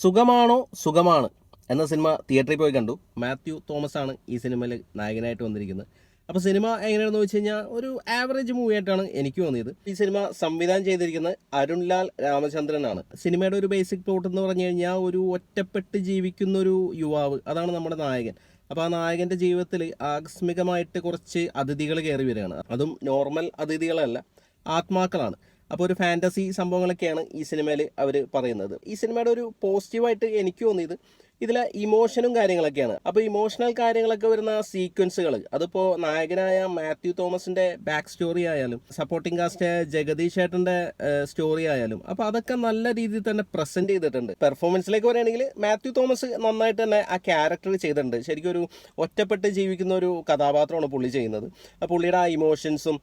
സുഖമാണോ സുഖമാണ് എന്ന സിനിമ തിയേറ്ററിൽ പോയി കണ്ടു. മാത്യു തോമസ് ആണ് ഈ സിനിമയിൽ നായകനായിട്ട് വന്നിരിക്കുന്നത്. അപ്പോൾ സിനിമ എങ്ങനെയാണെന്ന് വെച്ച് കഴിഞ്ഞാൽ ഒരു ആവറേജ് മൂവി ആയിട്ടാണ് എനിക്ക് തോന്നിയത്. ഈ സിനിമ സംവിധാനം ചെയ്തിരിക്കുന്നത് അരുൺലാൽ രാമചന്ദ്രനാണ്. സിനിമയുടെ ഒരു ബേസിക് പ്ലോട്ട് എന്ന് പറഞ്ഞു കഴിഞ്ഞാൽ ഒരു ഒറ്റപ്പെട്ട് ജീവിക്കുന്ന ഒരു യുവാവ്, അതാണ് നമ്മുടെ നായകൻ. അപ്പോൾ ആ നായകൻ്റെ ജീവിതത്തിൽ ആകസ്മികമായിട്ട് കുറച്ച് അതിഥികൾ കയറി വരികയാണ്. അതും നോർമൽ അതിഥികളല്ല, ആത്മാക്കളാണ്. അപ്പോൾ ഒരു ഫാൻറ്റസി സംഭവങ്ങളൊക്കെയാണ് ഈ സിനിമയിൽ അവർ പറയുന്നത്. ഈ സിനിമയുടെ ഒരു പോസിറ്റീവായിട്ട് എനിക്ക് തോന്നിയത് ഇതിലെ ഇമോഷനും കാര്യങ്ങളൊക്കെയാണ്. അപ്പോൾ ഇമോഷണൽ കാര്യങ്ങളൊക്കെ വരുന്ന സീക്വൻസുകൾ, അതിപ്പോൾ നായകനായ മാത്യു തോമസിൻ്റെ ബാക്ക് സ്റ്റോറി ആയാലും സപ്പോർട്ടിംഗ് കാസ്റ്റ് ജഗദീഷ് ചേട്ടൻ്റെ സ്റ്റോറി ആയാലും, അപ്പോൾ അതൊക്കെ നല്ല രീതിയിൽ തന്നെ പ്രസൻറ്റ് ചെയ്തിട്ടുണ്ട്. പെർഫോമൻസിലേക്ക് പറയുകയാണെങ്കിൽ മാത്യു തോമസ് നന്നായിട്ട് തന്നെ ആ ക്യാരക്ടർ ചെയ്തിട്ടുണ്ട്. ശരിക്കും ഒരു ഒറ്റപ്പെട്ട് ജീവിക്കുന്ന ഒരു കഥാപാത്രമാണ് പുള്ളി ചെയ്യുന്നത്. പുള്ളിയുടെ ആ ഇമോഷൻസും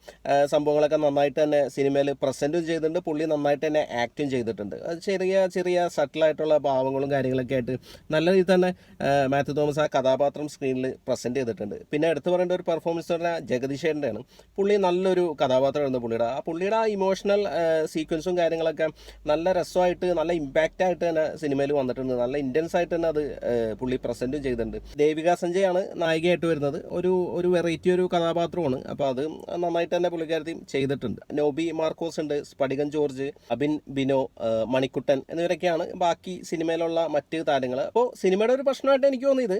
സംഭവങ്ങളൊക്കെ നന്നായിട്ട് തന്നെ സിനിമയിൽ പ്രസൻറ്റും ചെയ്തിട്ടുണ്ട്. പുള്ളി നന്നായിട്ട് തന്നെ ആക്റ്റും ചെയ്തിട്ടുണ്ട്. അത് ചെറിയ ചെറിയ സട്ടിലായിട്ടുള്ള ഭാവങ്ങളും കാര്യങ്ങളൊക്കെ ആയിട്ട് നല്ല രീതിയിൽ തന്നെ മാത്യു തോമസ് ആ കഥാപാത്രം സ്ക്രീനിൽ പ്രസൻറ്റ് ചെയ്തിട്ടുണ്ട്. പിന്നെ എടുത്തു പറയേണ്ട ഒരു പെർഫോമൻസ് പറഞ്ഞാൽ ജഗദീഷേൻ്റെയാണ്. പുള്ളി നല്ലൊരു കഥാപാത്രമായിരുന്നു പുള്ളിയുടെ ആ ഇമോഷണൽ സീക്വൻസും കാര്യങ്ങളൊക്കെ നല്ല രസമായിട്ട് നല്ല ഇമ്പാക്റ്റ് ആയിട്ട് തന്നെ സിനിമയിൽ വന്നിട്ടുണ്ട്. നല്ല ഇൻറ്റൻസ് ആയിട്ട് തന്നെ അത് പുള്ളി പ്രസൻറ്റും ചെയ്തിട്ടുണ്ട്. ദേവിക സഞ്ജയാണ് നായികയായിട്ട് വരുന്നത്. ഒരു വെറൈറ്റി ഒരു കഥാപാത്രമാണ്. അപ്പോൾ അത് നന്നായിട്ട് തന്നെ പുള്ളിക്കാരത്തി ചെയ്തിട്ടുണ്ട്. നോബി മാർക്കോസ് ഉണ്ട്, സ്ഫടികൻ ജോർജ്, അബിൻ ബിനോ, മണിക്കുട്ടൻ എന്നിവരൊക്കെയാണ് ബാക്കി സിനിമയിലുള്ള മറ്റ് താരങ്ങൾ. അപ്പോൾ സിനിമയുടെ ഒരു പ്രശ്നമായിട്ട് എനിക്ക് തോന്നിയത്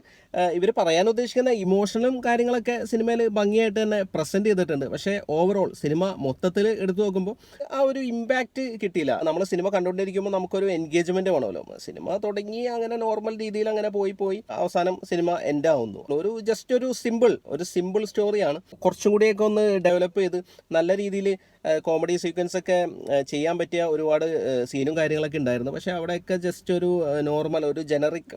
ഇവർ പറയാൻ ഉദ്ദേശിക്കുന്ന ഇമോഷനും കാര്യങ്ങളൊക്കെ സിനിമയിൽ ഭംഗിയായിട്ട് തന്നെ പ്രസൻറ്റ് ചെയ്തിട്ടുണ്ട്. പക്ഷേ ഓവറോൾ സിനിമ മൊത്തത്തിൽ എടുത്തു നോക്കുമ്പോൾ ആ ഒരു ഇമ്പാക്റ്റ് കിട്ടിയില്ല. നമ്മൾ സിനിമ കണ്ടുകൊണ്ടിരിക്കുമ്പോൾ നമുക്കൊരു എൻഗേജ്മെൻറ്റ് വേണമല്ലോ. സിനിമ തുടങ്ങി അങ്ങനെ നോർമൽ രീതിയിൽ അങ്ങനെ പോയി അവസാനം സിനിമ എൻഡ് ആവുന്നു. ഒരു സിമ്പിൾ സ്റ്റോറിയാണ്. കുറച്ചും കൂടിയൊക്കെ ഒന്ന് ഡെവലപ്പ് ചെയ്ത് നല്ല രീതിയിൽ കോമഡി സീക്വൻസ് ഒക്കെ ചെയ്യാൻ പറ്റിയ ഒരുപാട് സീനും കാര്യങ്ങളൊക്കെ ഉണ്ടായിരുന്നു. പക്ഷേ അവിടെയൊക്കെ ജസ്റ്റ് ഒരു നോർമൽ ഒരു ജനറിക്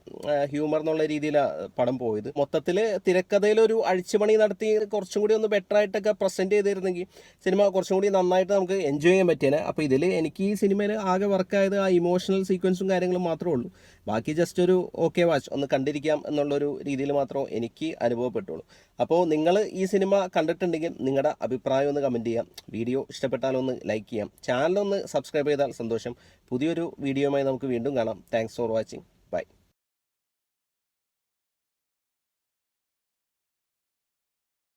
ഹ്യൂമർ എന്നുള്ള രീതിയിലാണ് പടം പോയത്. മൊത്തത്തിൽ തിരക്കഥയിൽ ഒരു അഴിച്ചുപണി നടത്തി കുറച്ചും കൂടി ഒന്ന് ബെറ്റർ ആയിട്ടൊക്കെ പ്രസൻറ്റ് ചെയ്തിരുന്നെങ്കിൽ സിനിമ കുറച്ചും കൂടി നന്നായിട്ട് നമുക്ക് എൻജോയ് ചെയ്യാൻ പറ്റിയേനെ. അപ്പോൾ ഇതിൽ എനിക്ക് ഈ സിനിമയിൽ ആകെ വർക്കായത് ആ ഇമോഷണൽ സീക്വൻസും കാര്യങ്ങളും മാത്രമേ ഉള്ളൂ. ബാക്കി ജസ്റ്റ് ഒരു ഓക്കെ വാച്ച് ഒന്ന് കണ്ടിരിക്കാം എന്നുള്ളൊരു രീതിയിൽ മാത്രമേ എനിക്ക് അനുഭവപ്പെട്ടുള്ളൂ. അപ്പോൾ നിങ്ങൾ ഈ സിനിമ കണ്ടിട്ടുണ്ടെങ്കിൽ നിങ്ങളുടെ അഭിപ്രായം ഒന്ന് കമൻറ്റ് ചെയ്യാം. വീഡിയോ ഇഷ്ടപ്പെട്ടാലൊന്ന് ലൈക്ക് ചെയ്യാം. ചാനലൊന്ന് സബ്സ്ക്രൈബ് ചെയ്താൽ സന്തോഷം. പുതിയൊരു വീഡിയോയുമായി നമുക്ക് വീണ്ടും കാണാം. Thanks for watching. ബൈ.